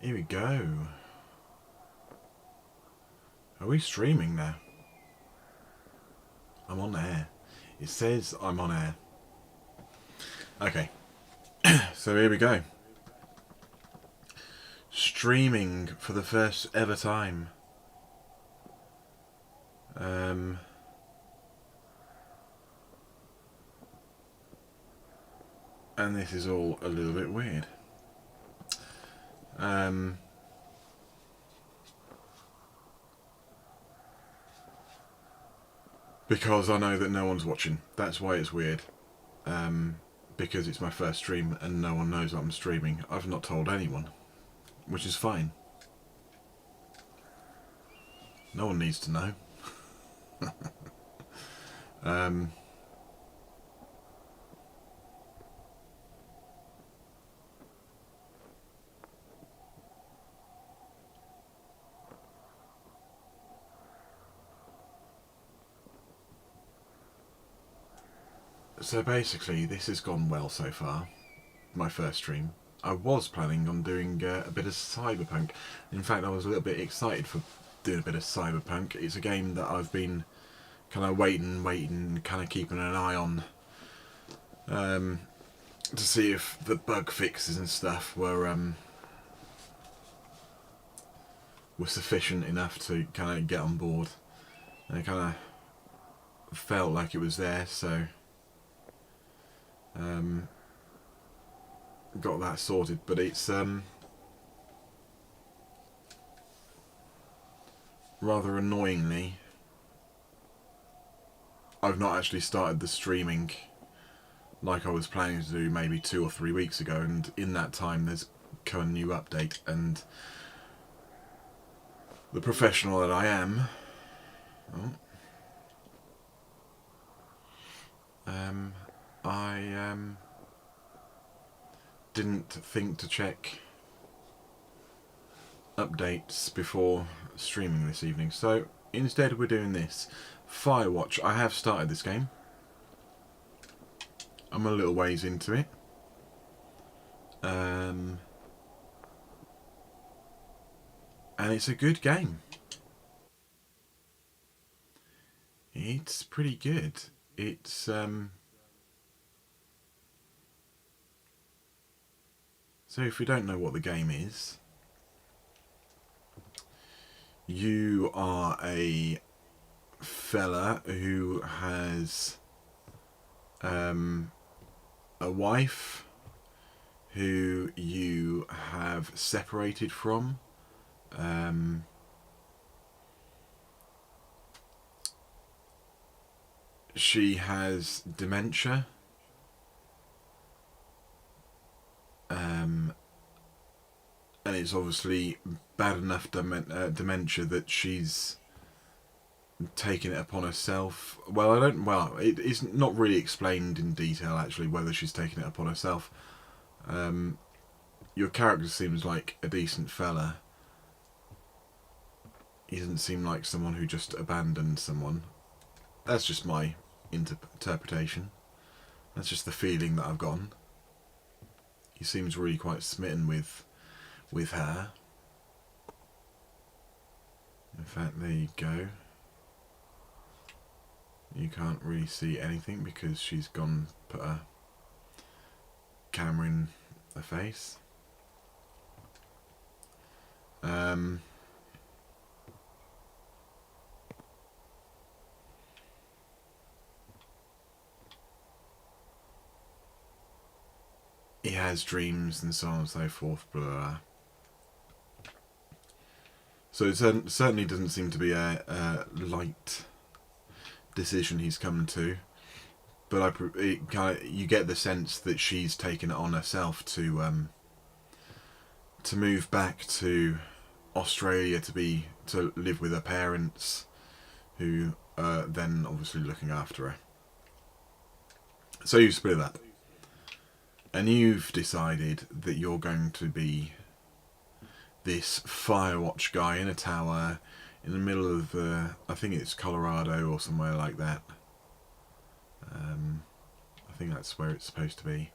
Here we go. Are we streaming now? I'm on air. It says I'm on air. Okay. So here we go. Streaming for the first ever time. And this is all a little bit weird. Because I know that no one's watching. That's why it's weird. Because it's my first stream and no one knows that I'm streaming. I've not told anyone, which is fine. No one needs to know. So basically, this has gone well so far. My first stream. I was planning on doing a bit of Cyberpunk. In fact, I was a little bit excited for doing a bit of Cyberpunk. It's a game that I've been kind of waiting, kind of keeping an eye on to see if the bug fixes and stuff were sufficient enough to kind of get on board. And it kind of felt like it was there, so got that sorted. But it's rather annoyingly, I've not actually started the streaming like I was planning to do maybe 2 or 3 weeks ago, and in that time there's come a new update, and the professional that I am, I didn't think to check updates before streaming this evening, so instead we're doing this. Firewatch. I have started this game. I'm a little ways into it. And it's a good game. It's pretty good. It's so if you don't know what the game is, you are a fella who has a wife who you have separated from. She has dementia. And it's obviously bad enough dementia that she's taken it upon herself. Well, it's not really explained in detail actually whether she's taken it upon herself. Your character seems like a decent fella. He doesn't seem like someone who just abandoned someone. That's just my interpretation. That's just the feeling that I've gotten. He seems really quite smitten with her. In fact, there you go. You can't really see anything because she's gone put a camera in her face. He has dreams and so on and so forth, blah, blah, blah. So it certainly doesn't seem to be a light decision he's come to, but you get the sense that she's taken it on herself to move back to Australia to live with her parents, who are then obviously looking after her. So you split up, and you've decided that you're going to be this Firewatch guy in a tower in the middle of, I think it's Colorado or somewhere like that. I think that's where it's supposed to be.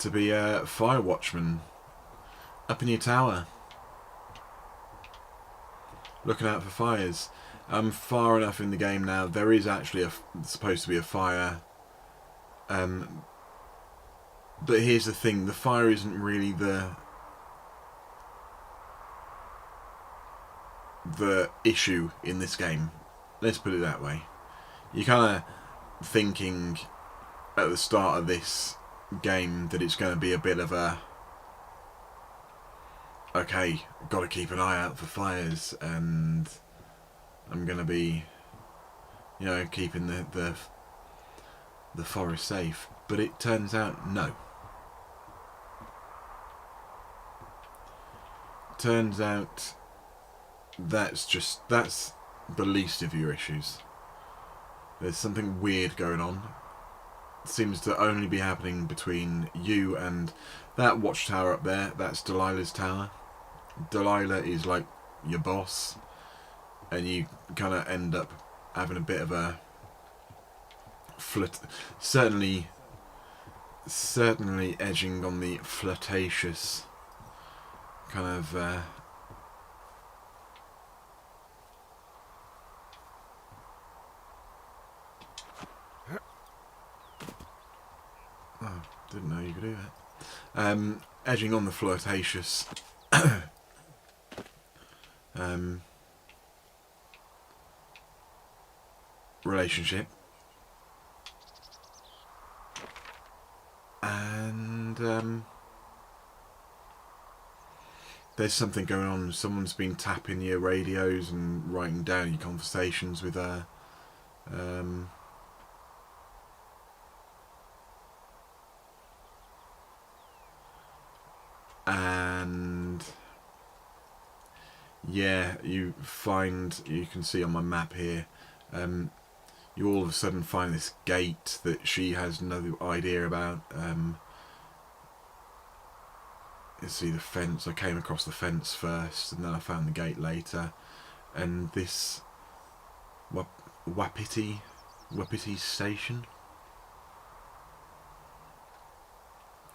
to be a fire watchman up in your tower, looking out for fires. I'm far enough in the game now. There is actually supposed to be a fire. But here's the thing: the fire isn't really the issue in this game. Let's put it that way. You're kind of thinking at the start of this game that it's going to be a bit of a, okay, got to keep an eye out for fires, and I'm going to be, you know, keeping the forest safe. But it turns out no. Turns out that's the least of your issues. There's something weird going on. It seems to only be happening between you and that watchtower up there. That's Delilah's tower. Delilah is like your boss, and you kind of end up having a bit of a certainly edging on the flirtatious kind of oh, didn't know you could do that. Edging on the flirtatious relationship, and there's something going on. Someone's been tapping your radios and writing down your conversations with her. And yeah, you can see on my map here, you all of a sudden find this gate that she has no idea about. You see the fence. I came across the fence first, and then I found the gate later. And this Wapiti station,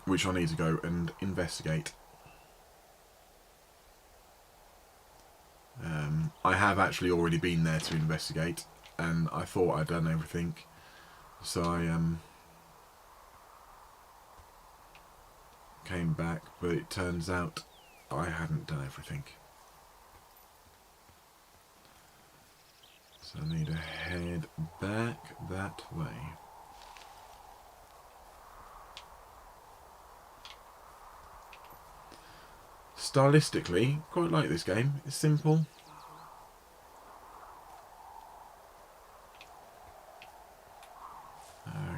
which I need to go and investigate. I have actually already been there to investigate, and I thought I'd done everything, so I came back, but it turns out I hadn't done everything. So I need to head back that way. Stylistically, quite like this game. It's simple.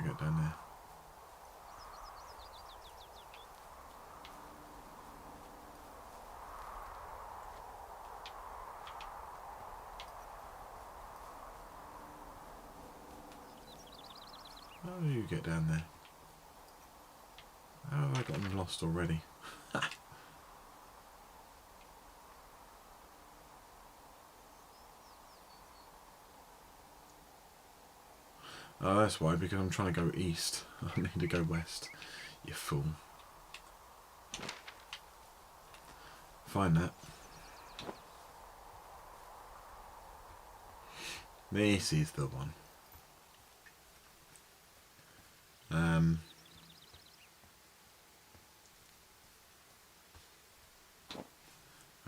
Get down there. How do you get down there? How have I gotten lost already? Oh, that's why, because I'm trying to go east. I need to go west. You fool. Find that. This is the one. I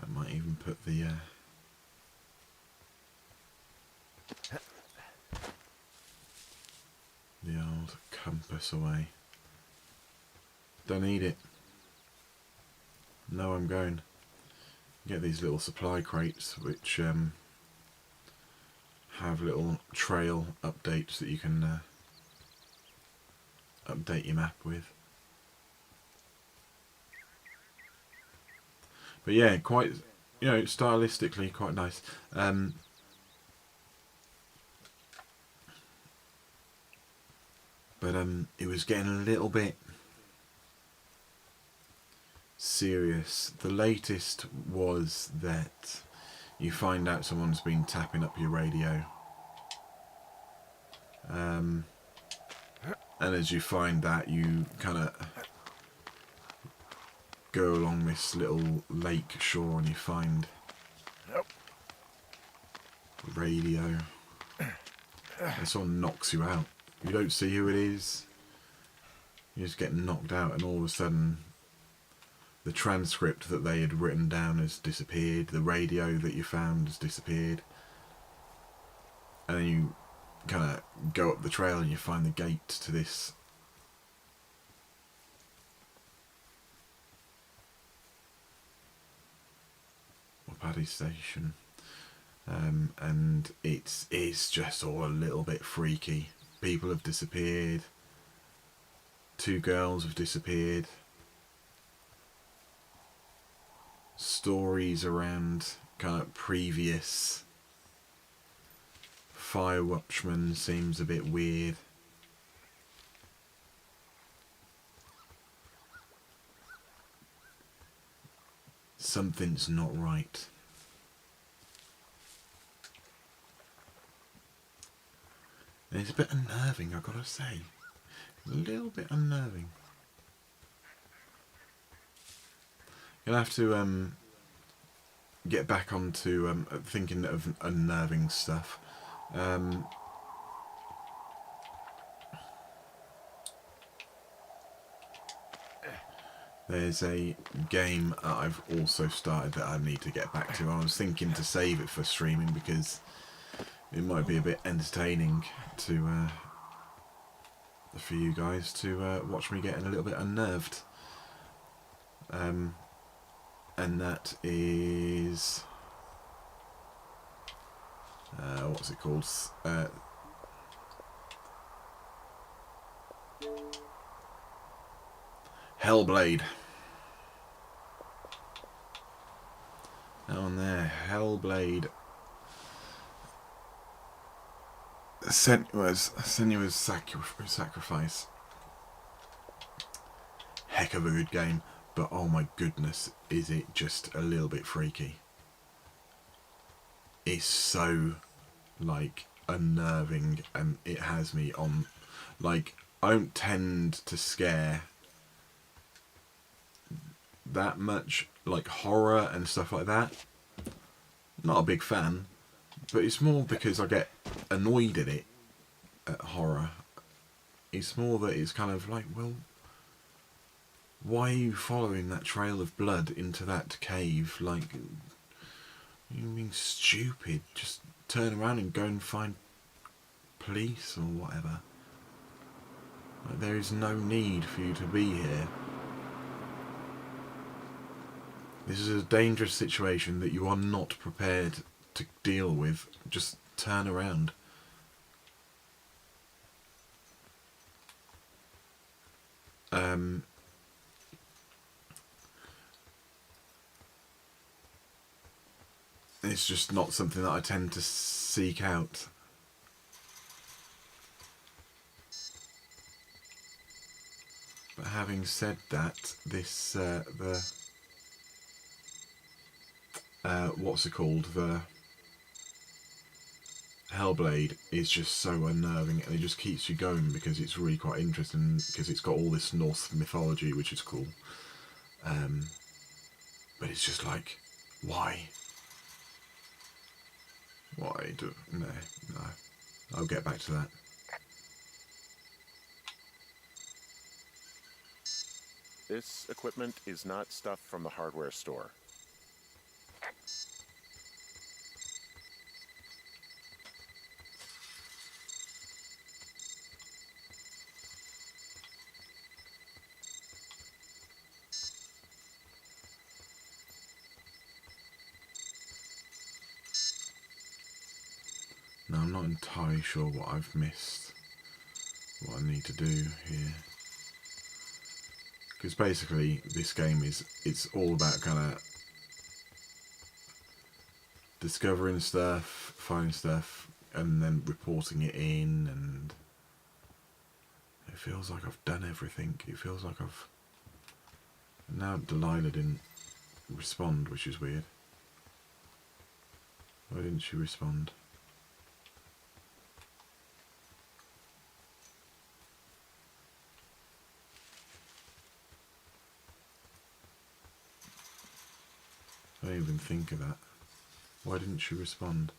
might even put the old compass away. Don't need it. No, I'm going. Get these little supply crates which have little trail updates that you can update your map with. But yeah, quite, you know, stylistically quite nice. But it was getting a little bit serious. The latest was that you find out someone's been tapping up your radio. And as you find that, you kind of go along this little lake shore and you find a radio. And someone knocks you out. You don't see who it is. You just get knocked out, and all of a sudden the transcript that they had written down has disappeared. The radio that you found has disappeared. And then you kind of go up the trail and you find the gate to this Wapadi station. And it's just all a little bit freaky. People have disappeared. 2 girls have disappeared. Stories around kind of previous fire watchmen seems a bit weird. Something's not right. And it's a bit unnerving, I've got to say. A little bit unnerving. You'll have to get back onto thinking of unnerving stuff. There's a game I've also started that I need to get back to. I was thinking to save it for streaming because it might be a bit entertaining to for you guys to watch me getting a little bit unnerved. And that is what's it called? Hellblade. That one there, Hellblade. Senua's Sacrifice. Heck of a good game, but oh my goodness, is it just a little bit freaky. It's so, like, unnerving, and it has me on, like, I don't tend to scare that much, like horror and stuff like that. Not a big fan, but it's more because I get annoyed at it, at horror. It's more that it's kind of like, well, why are you following that trail of blood into that cave? Like, you're being stupid. Just turn around and go and find police or whatever. Like, there is no need for you to be here. This is a dangerous situation that you are not prepared to deal with. Just turn around. It's just not something that I tend to seek out. But having said that, this what's it called? The Hellblade is just so unnerving, and it just keeps you going because it's really quite interesting, because it's got all this Norse mythology, which is cool. But it's just like, why? Why do... No. I'll get back to that. This equipment is not stuff from the hardware store. Now, I'm not entirely sure what I've missed, what I need to do here. Because basically, this game it's all about kind of discovering stuff, finding stuff, and then reporting it in, and it feels like I've done everything. It feels like I've... Now Delilah didn't respond, which is weird. Why didn't she respond? I didn't even think of that. Why didn't she respond?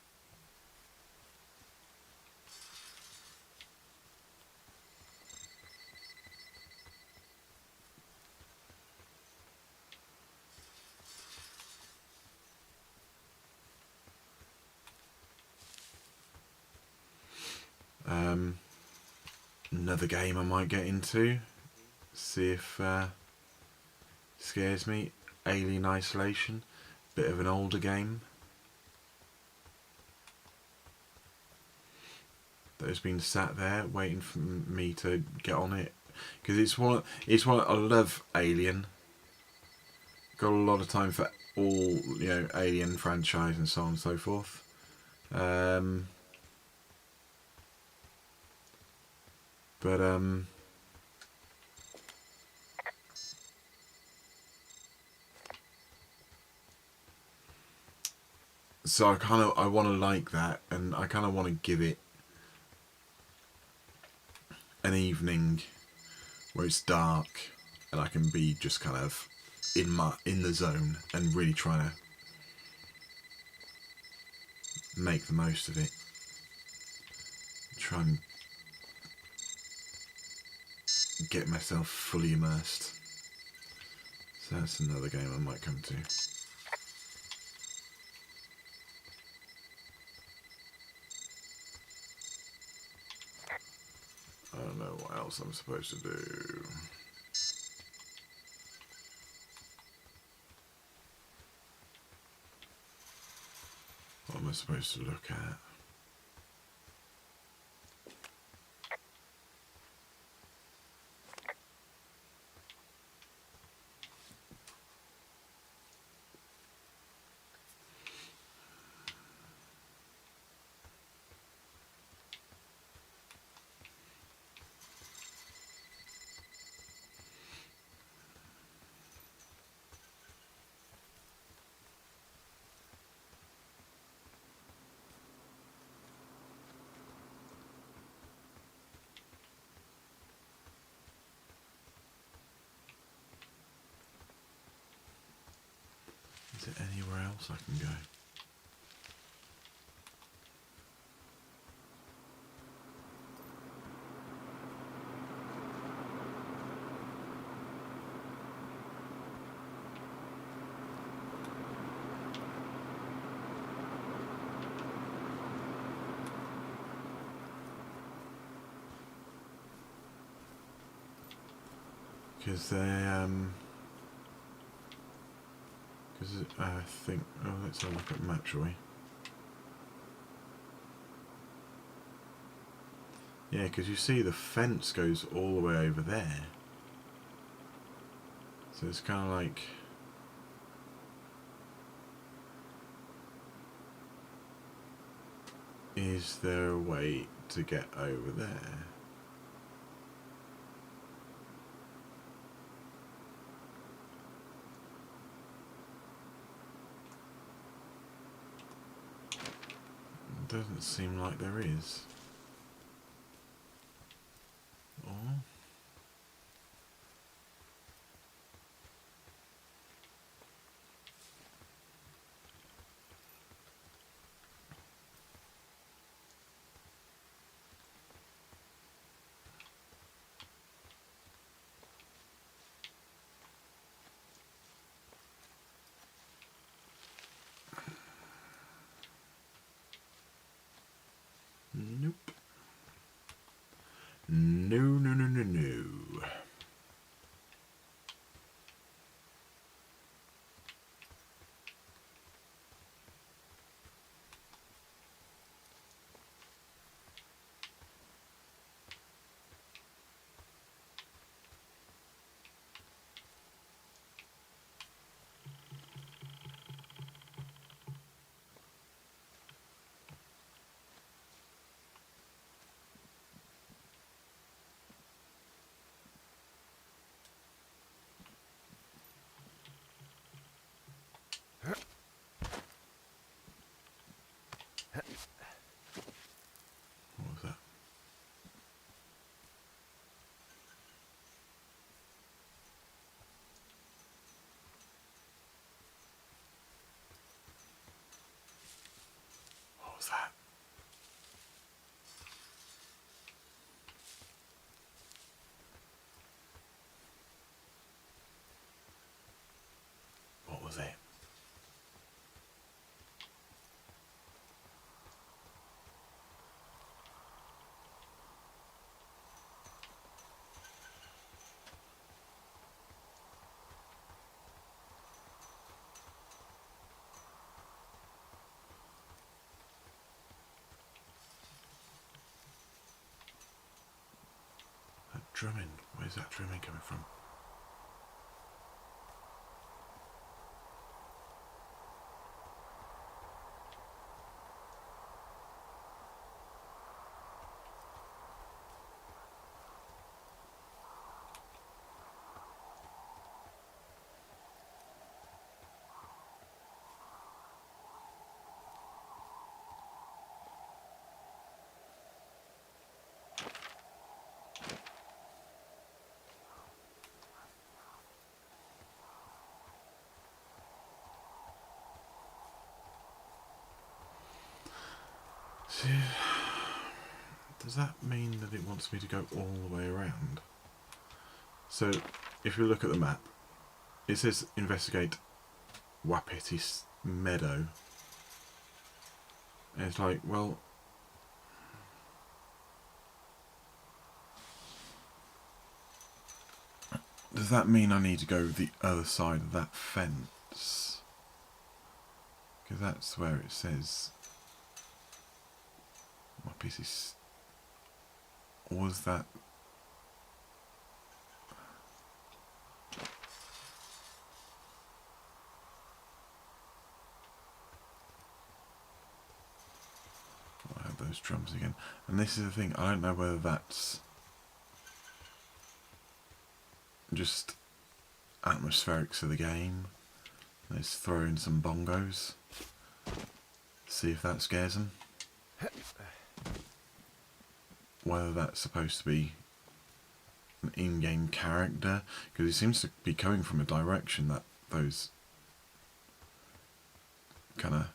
Another game I might get into. See if scares me. Alien Isolation. Bit of an older game that has been sat there waiting for me to get on it, because it's one. I love Alien. Got a lot of time for all Alien franchise and so on and so forth. So I want to like that, and I kind of want to give it an evening where it's dark and I can be just kind of in the zone and really try to make the most of it. Try and get myself fully immersed. So that's another game I might come to. I don't know what else I'm supposed to do. What am I supposed to look at? Is there anywhere else I can go? Because I think, let's have a look at the map, shall we? Yeah, because you see the fence goes all the way over there. So it's kind of like... Is there a way to get over there? Doesn't seem like there is. Or... Nope. No, no, no, no, no. drumming. Where's that drumming coming from? Does that mean that it wants me to go all the way around? So, if you look at the map, it says investigate Wapiti Meadow. And it's like, well, does that mean I need to go the other side of that fence? Because that's where it says Wapiti. Or was that... I have those drums again. And this is the thing, I don't know whether that's just atmospherics of the game. Let's throw in some bongos. See if that scares them. Whether that's supposed to be an in-game character, because it seems to be coming from a direction that those kind of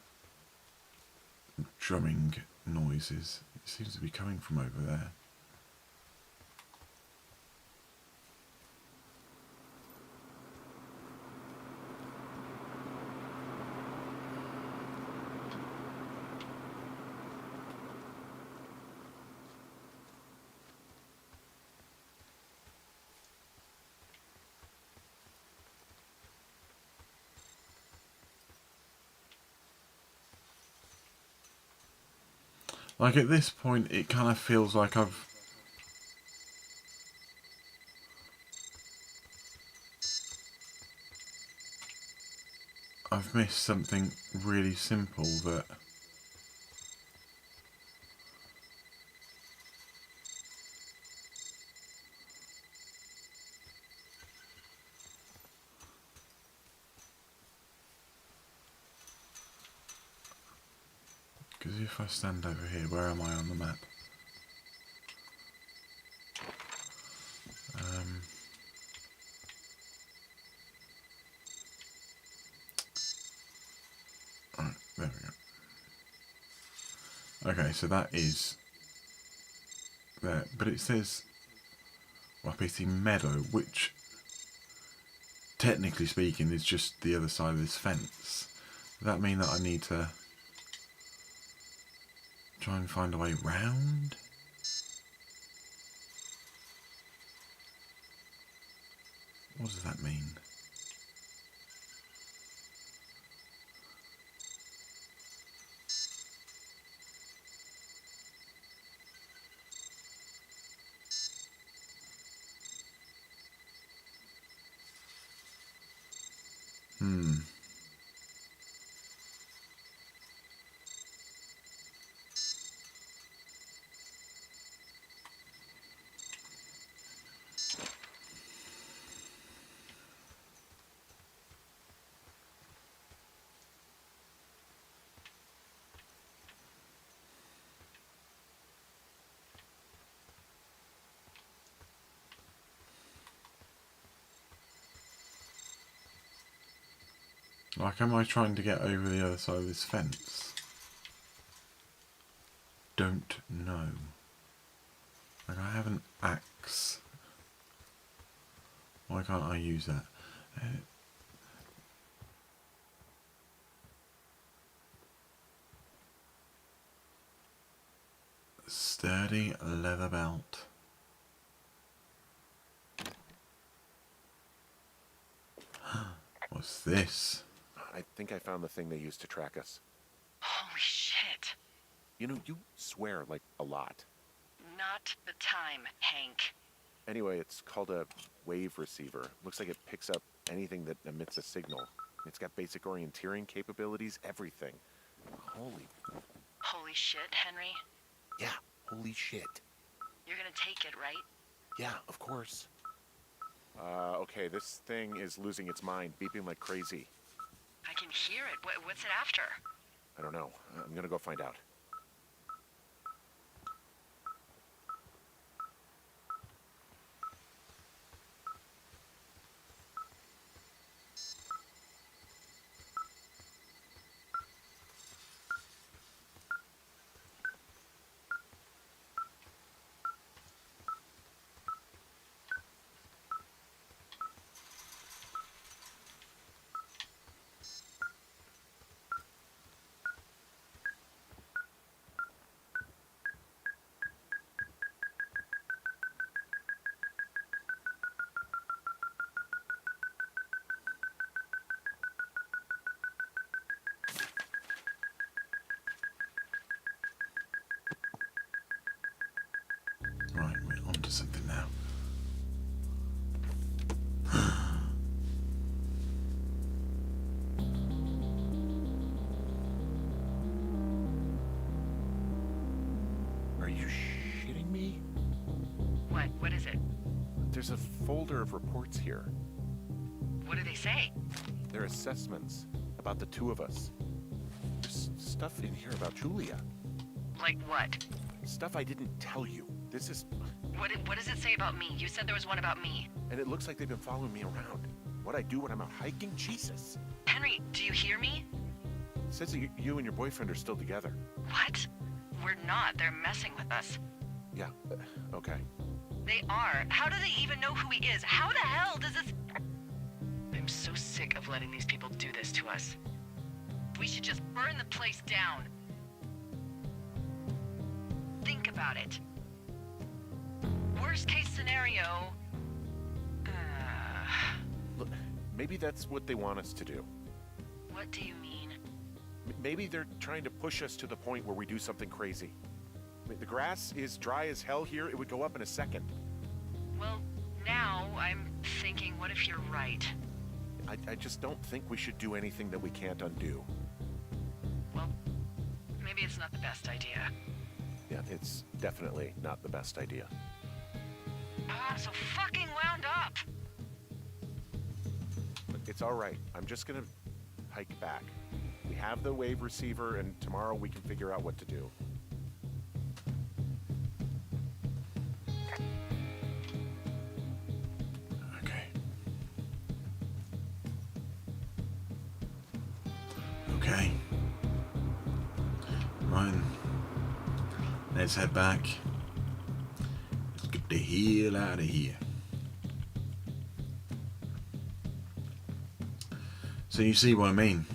drumming noises, it seems to be coming from over there. Like at this point, it kind of feels like I've missed something really simple that because if I stand over here, where am I on the map? Right, there we go. Okay, so that is there, but it says Wapiti Meadow, which technically speaking is just the other side of this fence. Does that mean that I need to try and find a way round? What does that mean? Like, am I trying to get over the other side of this fence? Don't know. Like, I have an axe. Why can't I use that? Sturdy leather belt. What's this? I think I found the thing they used to track us. Holy shit. You know, you swear like a lot. Not the time, Hank. Anyway, it's called a wave receiver. Looks like it picks up anything that emits a signal. It's got basic orienteering capabilities, everything. Holy... Holy shit, Henry. Yeah, holy shit. You're gonna take it, right? Yeah, of course. Okay, this thing is losing its mind, beeping like crazy. I can hear it. What's it after? I don't know. I'm gonna go find out. Right, we're on to something now. Are you shitting me? What is it? There's a folder of reports here. What do they say? They're assessments about the two of us. There's stuff in here about Julia. Like what? Stuff I didn't tell you. This is... What does it say about me? You said there was one about me. And it looks like they've been following me around. What I do when I'm out hiking? Jesus. Henry, do you hear me? It says that you and your boyfriend are still together. What? We're not. They're messing with us. Yeah, okay. They are. How do they even know who he is? How the hell does this... I'm so sick of letting these people do this to us. We should just burn the place down. Think about it. Worst case scenario... Look, maybe that's what they want us to do. What do you mean? Maybe they're trying to push us to the point where we do something crazy. I mean, the grass is dry as hell here. It would go up in a second. Well, now I'm thinking, what if you're right? I just don't think we should do anything that we can't undo. Well, maybe it's not the best idea. Yeah, it's definitely not the best idea. I'm so fucking wound up! But it's all right. I'm just gonna hike back. We have the wave receiver, and tomorrow we can figure out what to do. Okay. Okay. Right. Let's head back. Let's get the hell out of here. So you see what I mean?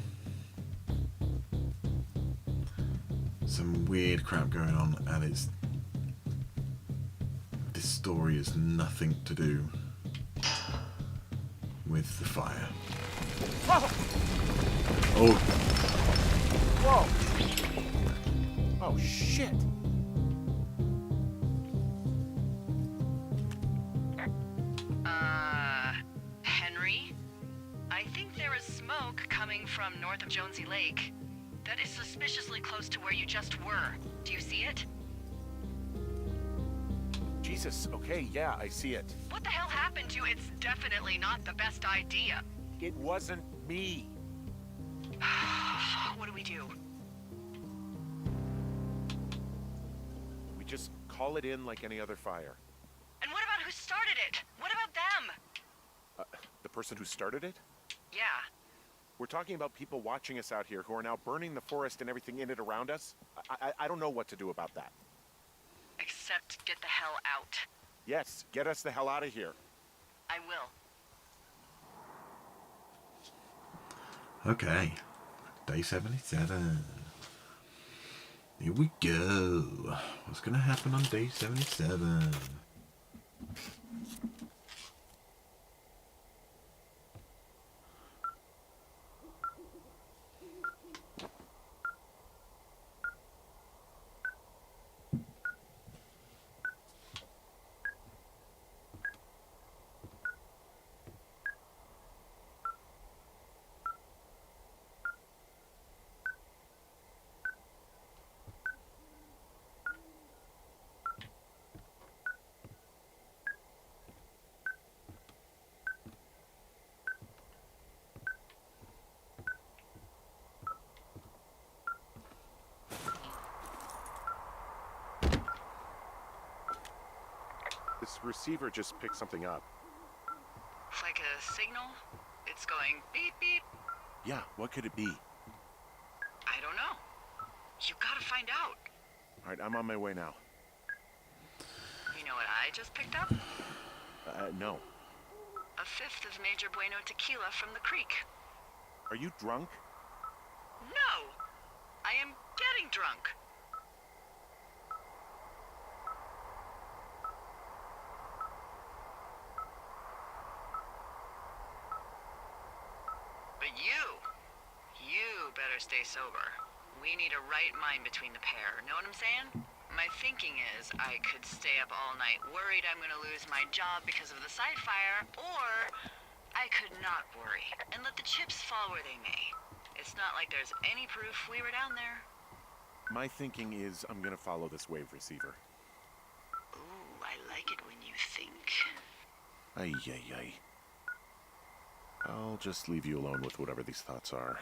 Some weird crap going on, and it's... This story has nothing to do with the fire. Oh, Whoa! Oh, shit! Henry? I think there is smoke coming from north of Jonesy Lake. That is suspiciously close to where you just were. Do you see it? Jesus, okay, yeah, I see it. What the hell happened to you? It's definitely not the best idea. It wasn't me. What do we do? We just call it in like any other fire. And what about who started it? What about them? The person who started it? Yeah. We're talking about people watching us out here who are now burning the forest and everything in it around us. I don't know what to do about that. Except get the hell out. Yes, get us the hell out of here. I will. okay. Day 77. Here we go. What's gonna happen on day 77? This receiver just picked something up. It's like a signal. It's going beep beep. Yeah, what could it be? I don't know. You gotta find out. All right, I'm on my way now. You know what I just picked up? No. A fifth of Major Bueno tequila from the creek. Are you drunk? No! I am getting drunk. But you better stay sober. We need a right mind between the pair. Know what I'm saying? My thinking is I could stay up all night worried I'm gonna lose my job because of the side fire, or I could not worry and let the chips fall where they may. It's not like there's any proof we were down there. My thinking is I'm gonna follow this wave receiver. Ooh, I like it when you think. Ay, ay, ay. I'll just leave you alone with whatever these thoughts are.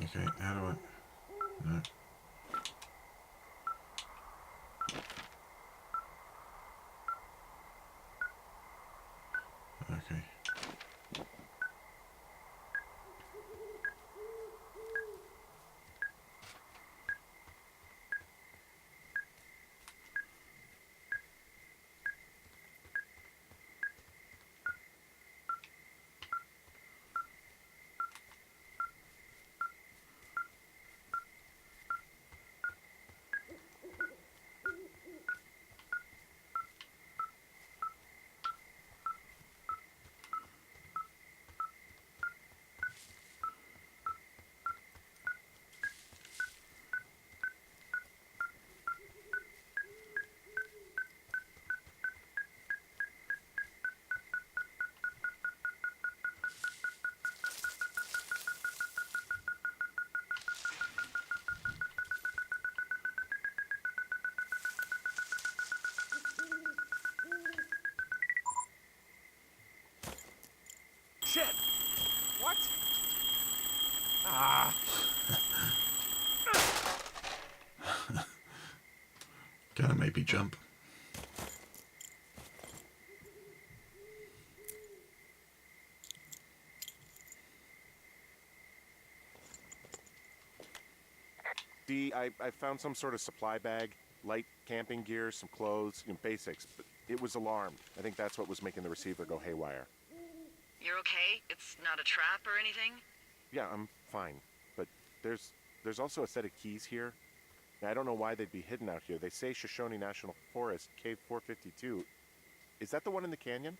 Okay, how do I... No. Okay. Shit! What? Ah! Gonna maybe jump. D, I found some sort of supply bag, light camping gear, some clothes, basics, but it was alarmed. I think that's what was making the receiver go haywire. You're okay? It's not a trap or anything? Yeah, I'm fine, but there's also a set of keys here. Now, I don't know why they'd be hidden out here. They say Shoshone National Forest, Cave 452. Is that the one in the canyon?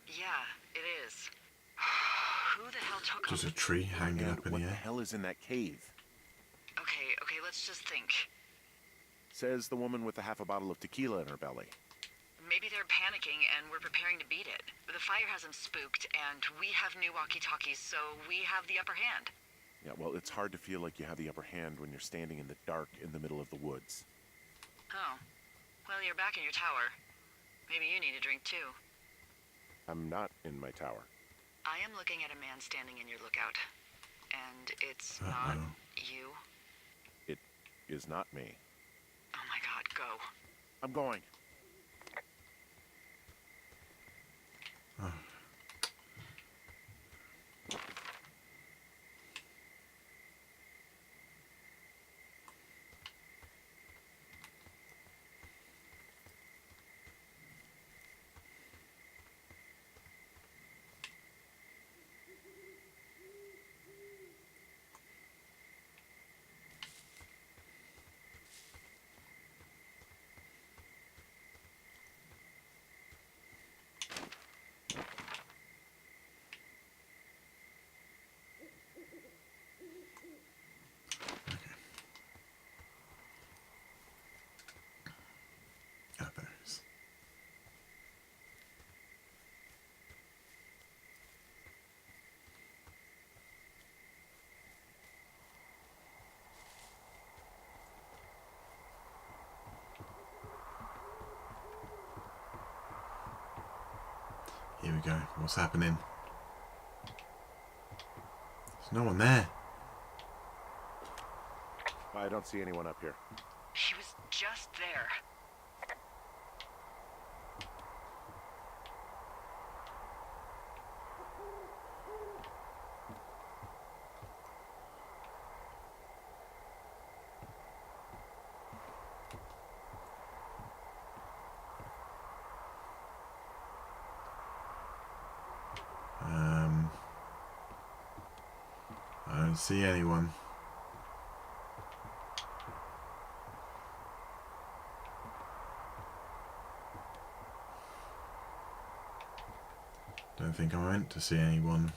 Yeah, it is. Who the hell took There's them? a tree hanging And up in what the the air. hell is in that cave? Okay, let's just think. Says the woman with a half a bottle of tequila in her belly. Maybe they're panicking and we're preparing to beat it. The fire has them spooked, and we have new walkie-talkies, so we have the upper hand. Yeah, well, it's hard to feel like you have the upper hand when you're standing in the dark in the middle of the woods. Oh. Well, you're back in your tower. Maybe you need a drink, too. I'm not in my tower. I am looking at a man standing in your lookout. And it's Uh-oh. not you. It is not me. Oh my god, go. I'm going. Oh. Ah, there it is. Here we go. What's happening? There's no one there. I don't see anyone up here. He was just there. I don't see anyone. Don't think I meant to see anyone.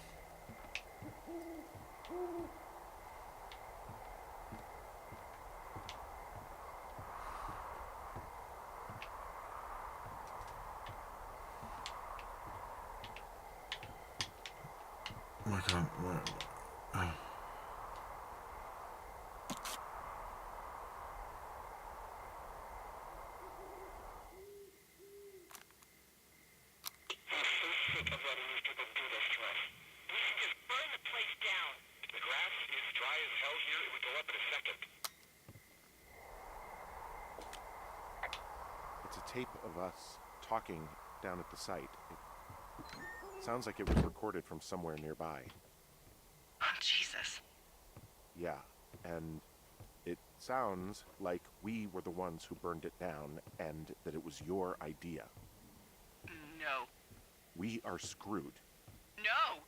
I can't. Oh. It's a tape of us talking down at the site. It sounds like it was recorded from somewhere nearby. Oh, Jesus. Yeah, and it sounds like we were the ones who burned it down and that it was your idea. No. We are screwed. No!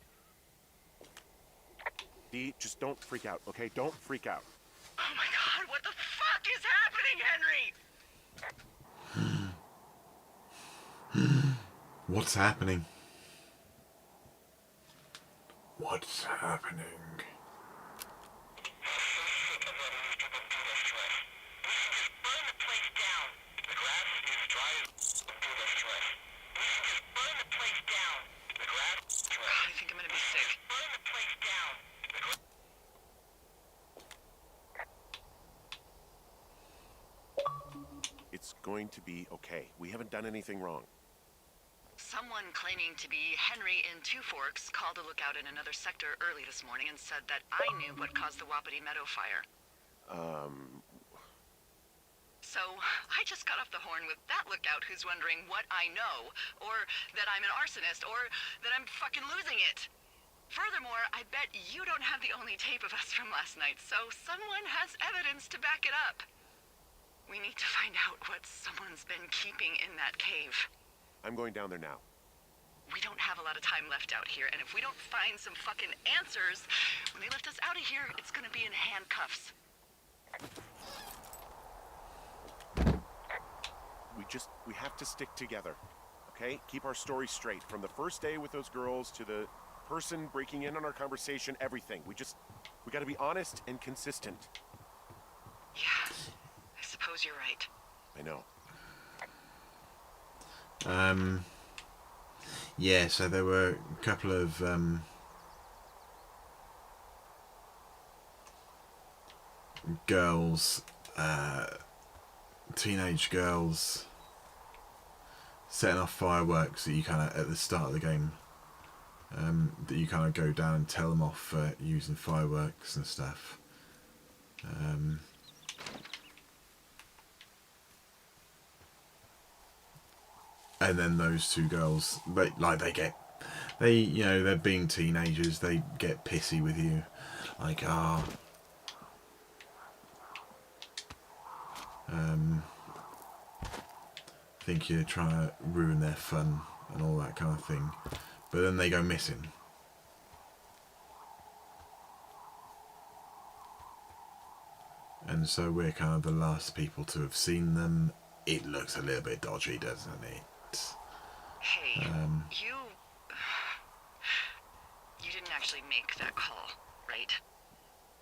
Dee, just don't freak out, okay? Don't freak out. Oh my God, what the fuck is happening, Henry? What's happening? What's happening? I think I'm gonna be sick. It's going to be okay. We haven't done anything wrong. Someone claiming to be Henry in Two Forks called a lookout in another sector early this morning and said that I knew what caused the Wapiti Meadow fire. So, I just got off the horn with that lookout who's wondering what I know, or that I'm an arsonist, or that I'm fucking losing it. Furthermore, I bet you don't have the only tape of us from last night, so someone has evidence to back it up. We need to find out what someone's been keeping in that cave. I'm going down there now. We don't have a lot of time left out here, and if we don't find some fucking answers, when they lift us out of here, it's gonna be in handcuffs. We have to stick together, okay? Keep our story straight. From the first day with those girls to the person breaking in on our conversation, everything. We gotta be honest and consistent. Yeah, I suppose you're right. I know. Yeah, so there were a couple of girls, teenage girls, setting off fireworks that you kind of, at the start of the game, that you kind of go down and tell them off for using fireworks and stuff. And then those two girls, they're being teenagers, they get pissy with you, like, think you're trying to ruin their fun and all that kind of thing, but then they go missing. And so we're kind of the last people to have seen them. It looks a little bit dodgy, doesn't it? Hey, you didn't actually make that call, right?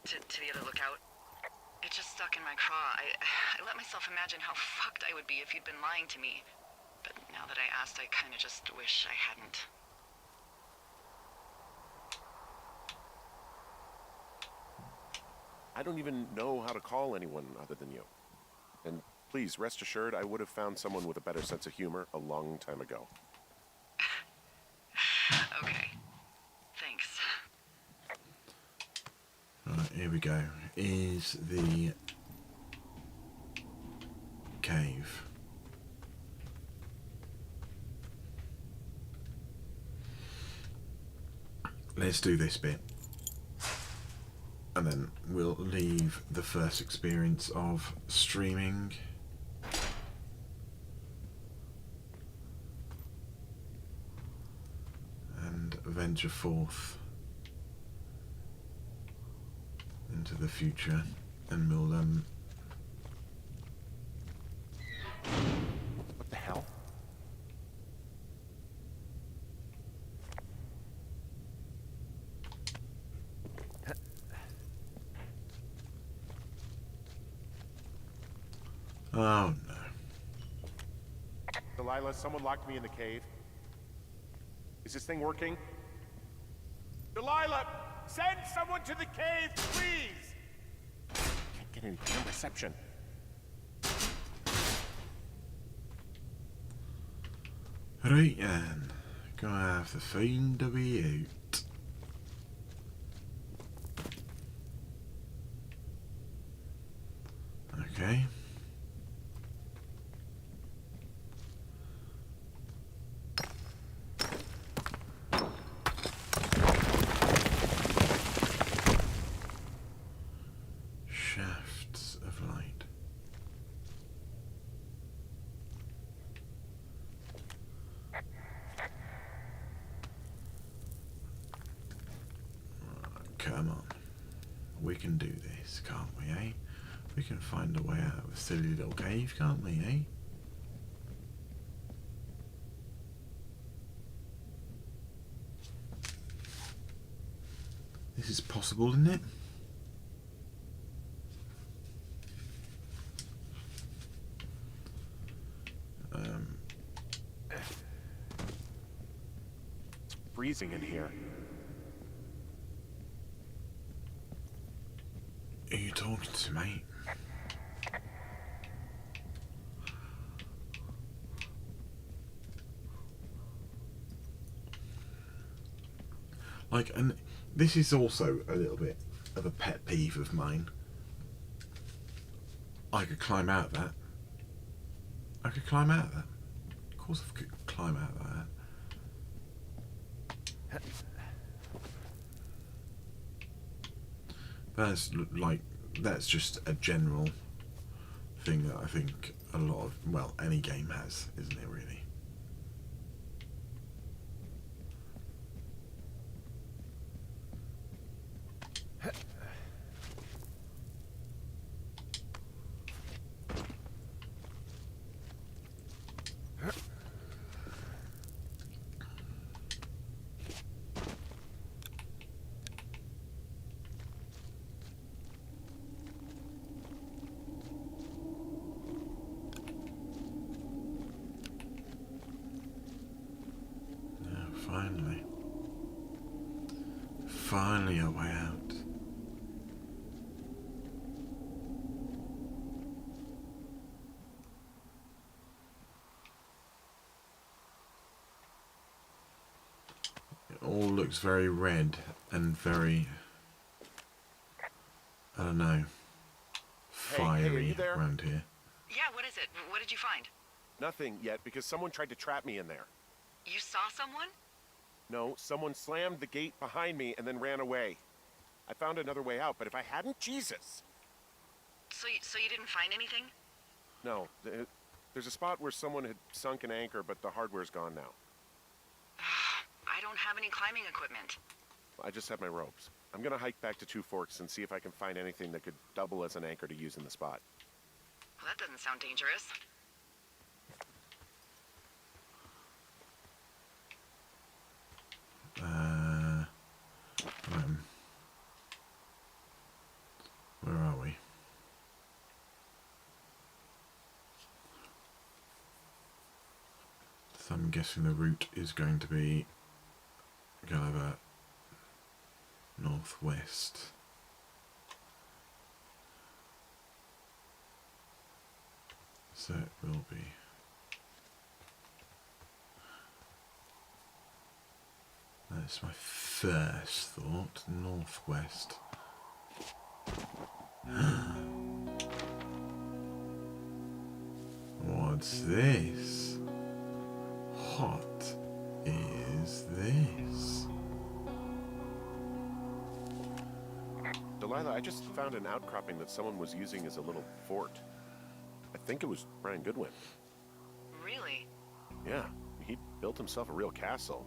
To the other lookout? It just stuck in my craw. I let myself imagine how fucked I would be if you'd been lying to me. But now that I asked, I kind of just wish I hadn't. I don't even know how to call anyone other than you. And please, rest assured, I would have found someone with a better sense of humor a long time ago. Okay. Thanks. Right, here we go. Is the cave. Let's do this bit. And then we'll leave the first experience of streaming. And venture forth into the future. And we'll What the hell? oh no. Delilah, someone locked me in the cave. Is this thing working? Delilah, send someone to the cave, please! Can't get any damn reception. Right then, gonna have to find a way out. Okay. Shafts of light. Come on. We can do this, can't we, eh? We can find a way out of a silly little cave, can't we, eh? This is possible, isn't it? It's freezing in here. Who are you talking to, mate? Like, and this is also a little bit of a pet peeve of mine. I could climb out of that. I could climb out of that. Of course I could climb out of that. That's like, that's just a general thing that I think a lot of, well, any game has, isn't it, really? Finally. Finally a way out. It all looks very red and very, I don't know, Hey, are fiery you there? around here. Yeah, what is it? What did you find? Nothing yet because someone tried to trap me in there. You saw someone? No, someone slammed the gate behind me and then ran away. I found another way out, but if I hadn't, Jesus! So you didn't find anything? No, there's a spot where someone had sunk an anchor, but the hardware's gone now. I don't have any climbing equipment. I just have my ropes. I'm gonna hike back to Two Forks and see if I can find anything that could double as an anchor to use in the spot. Well, that doesn't sound dangerous. Where are we? So I'm guessing the route is going to be kind of a northwest. So it will be. That's my first thought, northwest. What's this? What is this? Delilah, I just found an outcropping that someone was using as a little fort. I think it was Brian Goodwin. Really? Yeah, he built himself a real castle.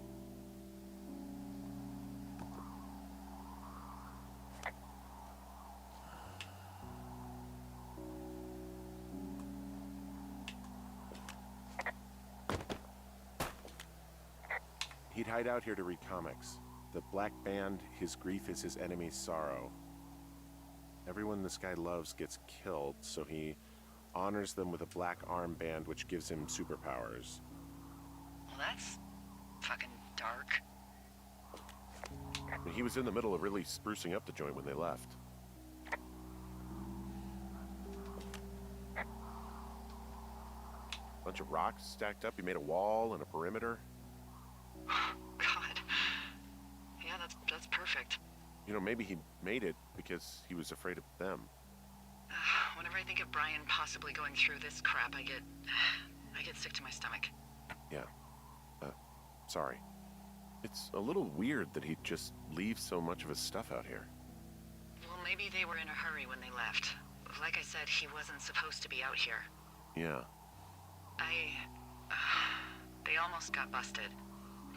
He'd hide out here to read comics. The Black Band, his grief is his enemy's sorrow. Everyone this guy loves gets killed, so he honors them with a black armband which gives him superpowers. Well, that's fucking dark. And he was in the middle of really sprucing up the joint when they left. Bunch of rocks stacked up. He made a wall and a perimeter. God. Yeah, that's perfect. You know, maybe he made it because he was afraid of them. Whenever I think of Brian possibly going through this crap, I get sick to my stomach. Yeah. Sorry. It's a little weird that he'd just leave so much of his stuff out here. Well, maybe they were in a hurry when they left. Like I said, he wasn't supposed to be out here. Yeah. They almost got busted.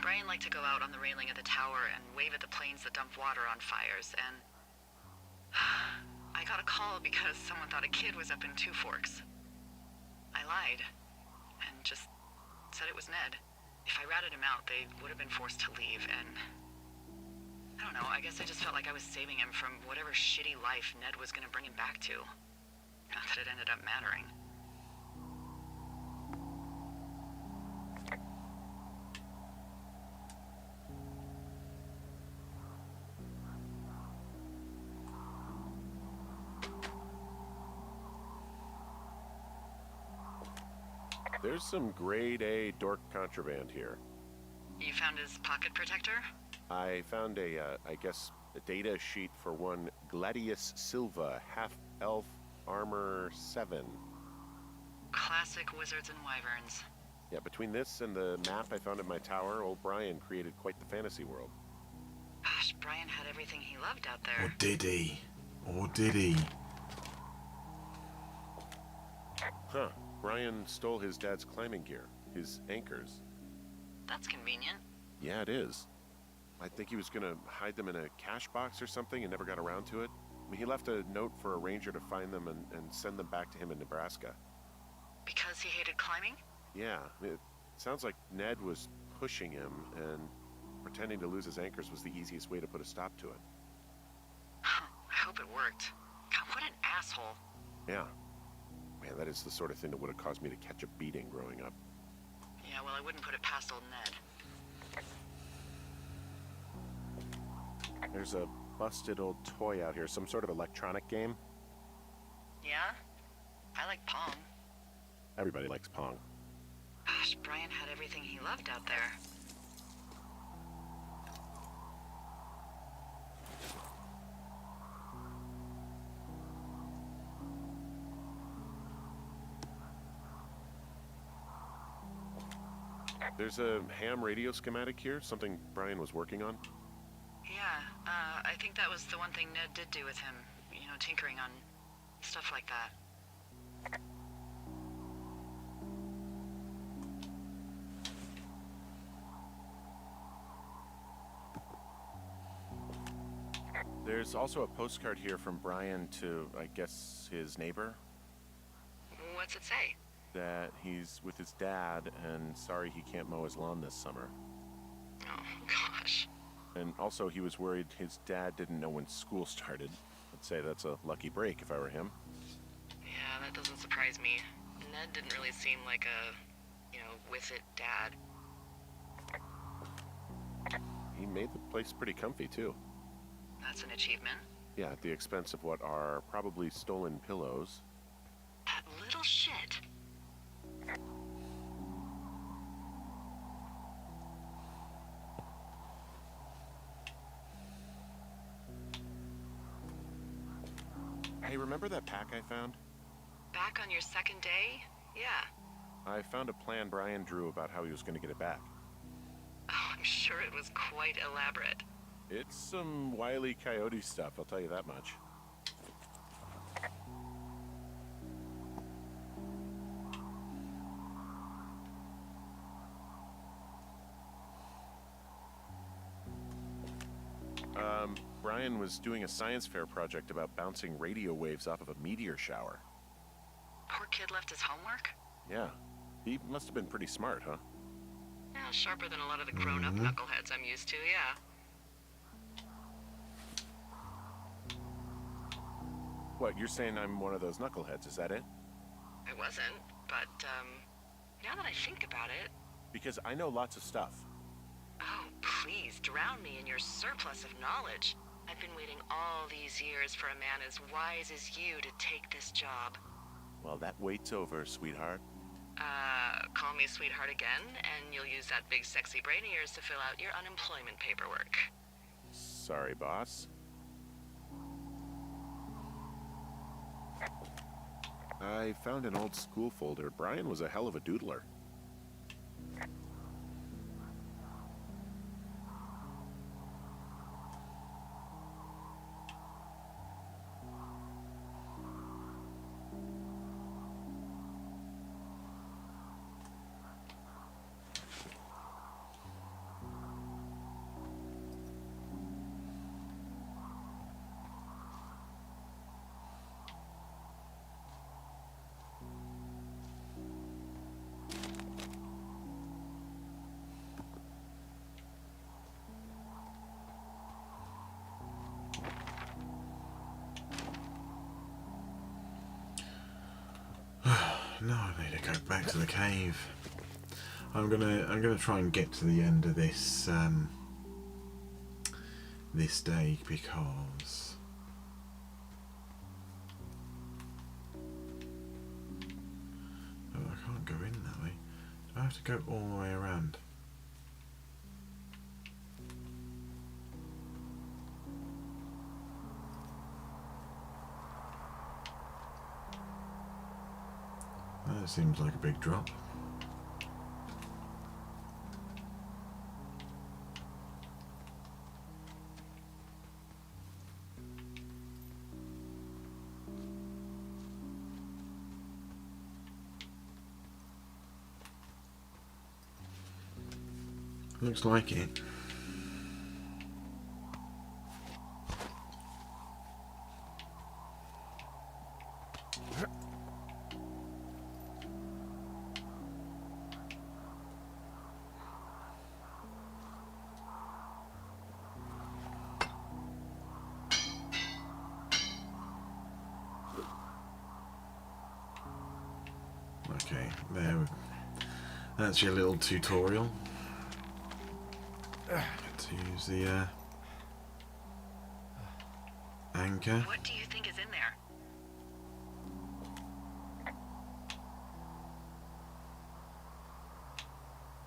Brian liked to go out on the railing of the tower and wave at the planes that dumped water on fires, and I got a call because someone thought a kid was up in Two Forks. I lied, and just said it was Ned. If I ratted him out, they would have been forced to leave, and I don't know, I guess I just felt like I was saving him from whatever shitty life Ned was gonna bring him back to. Not that it ended up mattering. There's some grade A dork contraband here. You found his pocket protector? I found I guess, a data sheet for one Gladius Silva, half-elf armor 7. Classic wizards and wyverns. Yeah, between this and the map I found in my tower, old Brian created quite the fantasy world. Gosh, Brian had everything he loved out Or there. did he? Or did he? Huh. Brian stole his dad's climbing gear, his anchors. That's convenient. Yeah, it is. I think he was gonna hide them in a cash box or something and never got around to it. I mean, he left a note for a ranger to find them and send them back to him in Nebraska. Because he hated climbing? Yeah, it sounds like Ned was pushing him, and pretending to lose his anchors was the easiest way to put a stop to it. I hope it worked. God, what an asshole. Yeah. Man, that is the sort of thing that would have caused me to catch a beating growing up. Yeah, well, I wouldn't put it past old Ned. There's a busted old toy out here, some sort of electronic game. Yeah? I like Pong. Everybody likes Pong. Gosh, Brian had everything he loved out there. There's a ham radio schematic here, something Brian was working on. Yeah, I think that was the one thing Ned did do with him. You know, tinkering on stuff like that. There's also a postcard here from Brian to, I guess, his neighbor. What's it say? That he's with his dad and sorry he can't mow his lawn this summer. Oh, gosh. And also he was worried his dad didn't know when school started. I'd say that's a lucky break if I were him. Yeah, that doesn't surprise me. Ned didn't really seem like a, with it dad. He made the place pretty comfy too. That's an achievement. Yeah, at the expense of what are probably stolen pillows. That little shit. Hey, remember that pack I found? Back on your second day? Yeah. I found a plan Brian drew about how he was going to get it back. Oh, I'm sure it was quite elaborate. It's some Wile E. Coyote stuff, I'll tell you that much. Brian was doing a science fair project about bouncing radio waves off of a meteor shower. Poor kid left his homework? Yeah. He must have been pretty smart, huh? Yeah, sharper than a lot of the grown-up knuckleheads I'm used to, yeah. What, you're saying I'm one of those knuckleheads, is that it? I wasn't, but, now that I think about it... Because I know lots of stuff. Oh, please, drown me in your surplus of knowledge. I've been waiting all these years for a man as wise as you to take this job. Well, that wait's over, sweetheart. Call me sweetheart again, and you'll use that big sexy brain of yours to fill out your unemployment paperwork. Sorry, boss. I found an old school folder. Brian was a hell of a doodler. No, I need to go back to the cave. I'm gonna try and get to the end of this this day because oh, I can't go in that way. Do I have to go all the way around? That seems like a big drop. Looks like it. Okay, there we go. That's your little tutorial. To use the anchor. What do you think is in there?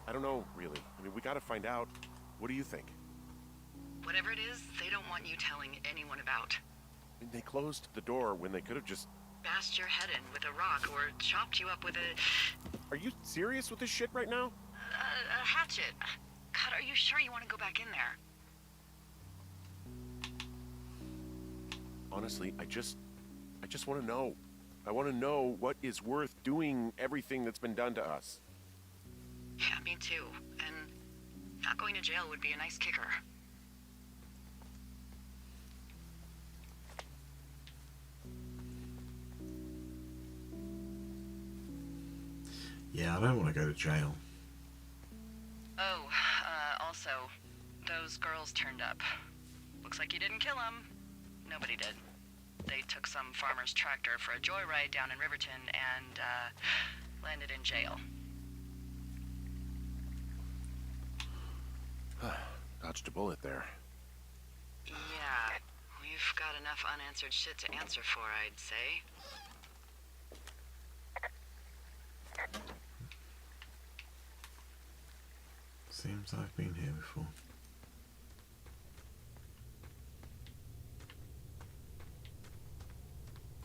I don't know, really. I mean, we gotta find out. What do you think? Whatever it is, they don't want you telling anyone about. I mean, they closed the door when they could have just... Bashed your head in with a rock or chopped you up with Are you serious with this shit right now? a hatchet. God, are you sure you want to go back in there? Honestly, I just want to know. I want to know what is worth doing everything that's been done to us. Yeah, me too. And not going to jail would be a nice kicker. Yeah, I don't want to go to jail. Oh, also, those girls turned up. Looks like you didn't kill them. Nobody did. They took some farmer's tractor for a joyride down in Riverton and, landed in jail. Dodged a bullet there. Yeah, we've got enough unanswered shit to answer for, I'd say. Seems I've been here before.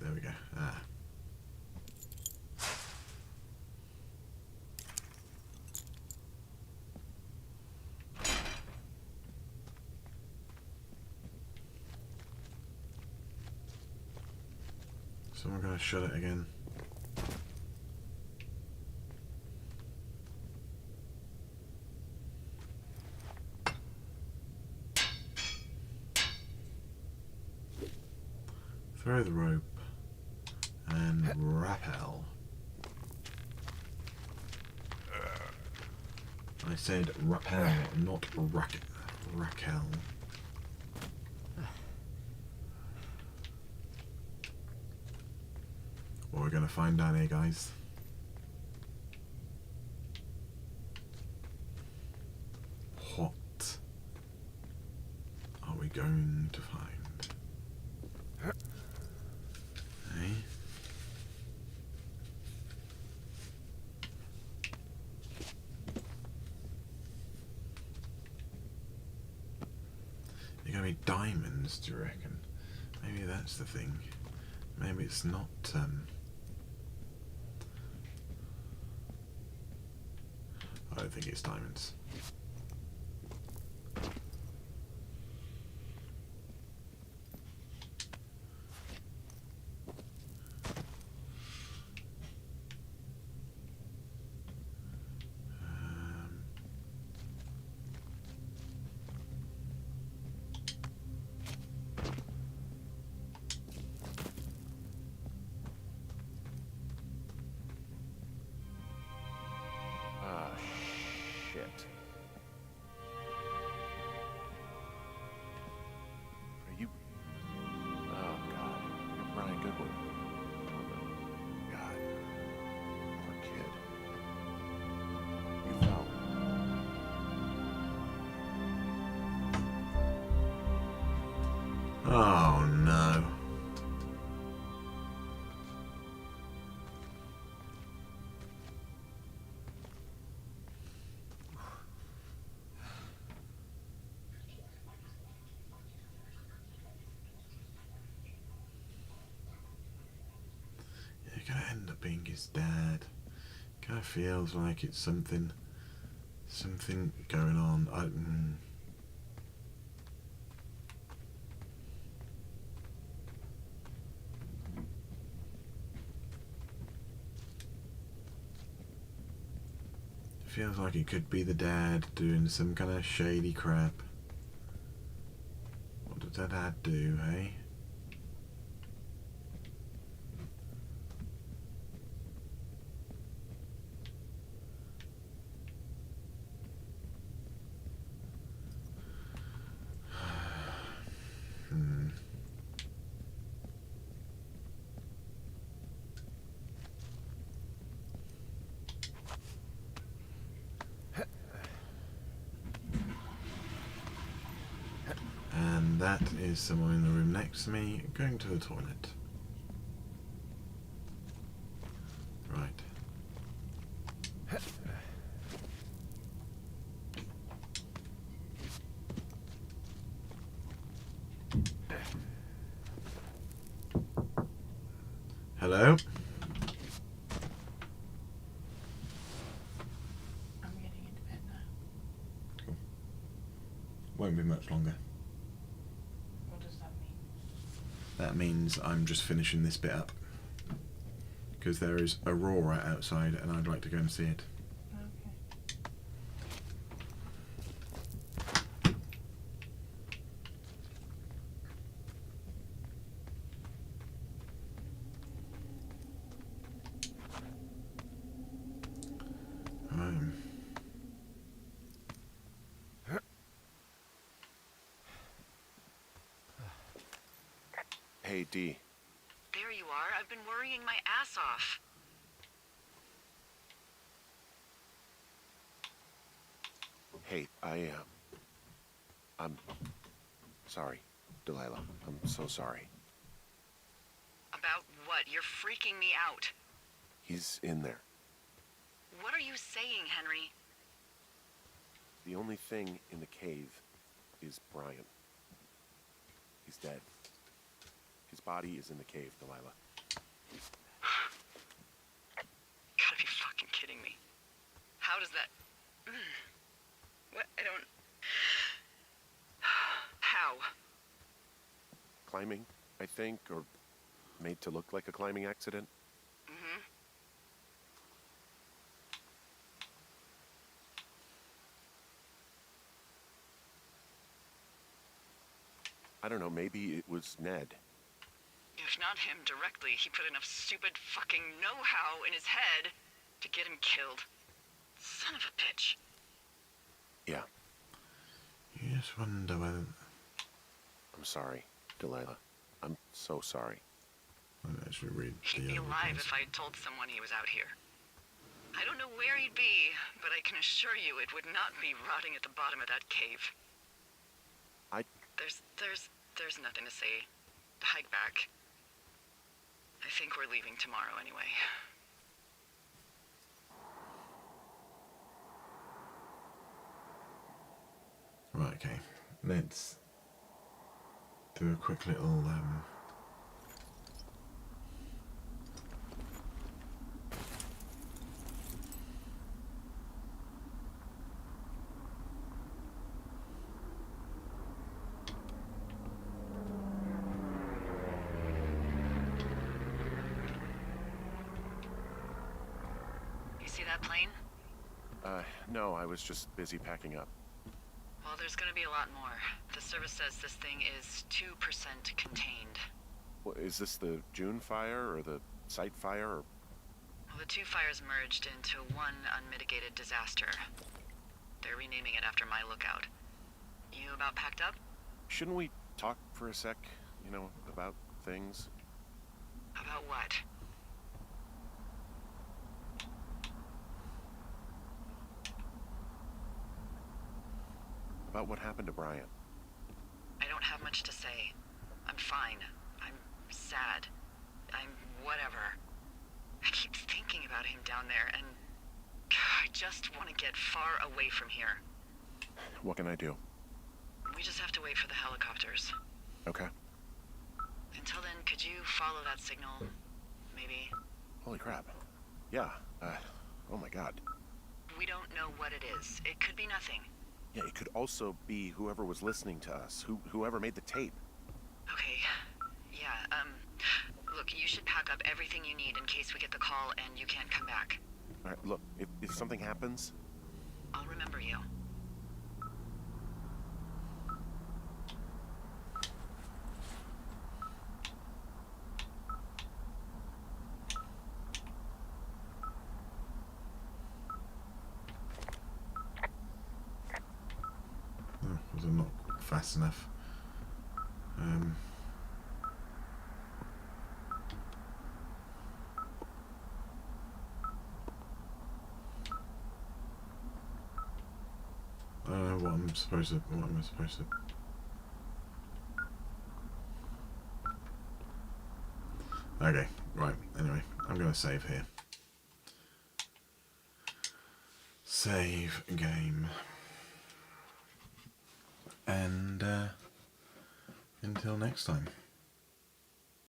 There we go. Ah. So we're going to shut it again. Throw the rope and rappel. I said rappel, not Raquel. What we're going to find down here, guys. What are we going to find? Eh? They're going to be diamonds, do you reckon? Maybe that's the thing. Maybe it's not, I don't think it's diamonds. Ah, shit. Are you... Oh, God. You're Brian Goodwin. God. Poor kid. You fell. Oh no. You're gonna end up being his dad. Kind of feels like it's something going on. Feels like it could be the dad doing some kind of shady crap. What did that dad do, eh? Hmm. And that is someone in the room next to me going to the toilet. Right. Hello? I'm getting into bed now. Cool. Won't be much longer. What does that mean? That means I'm just finishing this bit up. Because there is Aurora outside and I'd like to go and see it. Okay. Um, Hey, Dee. There you are. I've been worrying my ass off. Hey, I'm sorry, Delilah. I'm so sorry. About what? You're freaking me out. He's in there. What are you saying, Henry? The only thing in the cave is Brian. He's dead. His body is in the cave, Delilah. Gotta be fucking kidding me. How does that... What? I don't... How? Climbing, I think, or made to look like a climbing accident? Mm-hmm. I don't know, maybe it was Ned. If not him directly, he put enough stupid fucking know-how in his head to get him killed. Son of a bitch. Yeah, You just wonder whether... I'm sorry, Delilah. I'm so sorry. I'll actually read He'd the be other alive replies. if I'd told someone he was out here. I don't know where he'd be, but I can assure you it would not be rotting at the bottom of that cave. There's nothing to say. Hike back. I think we're leaving tomorrow anyway. Right, okay. Let's do a quick little You see that plane? No, I was just busy packing up. Well, there's gonna be a lot more. The service says this thing is 2% contained. Well, is this the June fire or the site fire or... Well, the two fires merged into one unmitigated disaster. They're renaming it after my lookout. You about packed up? Shouldn't we talk for a sec, you know, about things? About what? About what happened to Brian? I don't have much to say. I'm fine. I'm sad. I'm whatever. I keep thinking about him down there, and I just want to get far away from here. What can I do? We just have to wait for the helicopters. Okay. Until then, could you follow that signal? Maybe? Holy crap. Yeah, oh my god. We don't know what it is. It could be nothing. Yeah, it could also be whoever was listening to us, whoever made the tape. Okay. Yeah, look, you should pack up everything you need in case we get the call and you can't come back. All right, look, if something happens... I'll remember you. oh, was it not fast enough? I don't know what I'm supposed to. What am I supposed to? Okay, right. Anyway, I'm gonna save here. Save game. And until next time.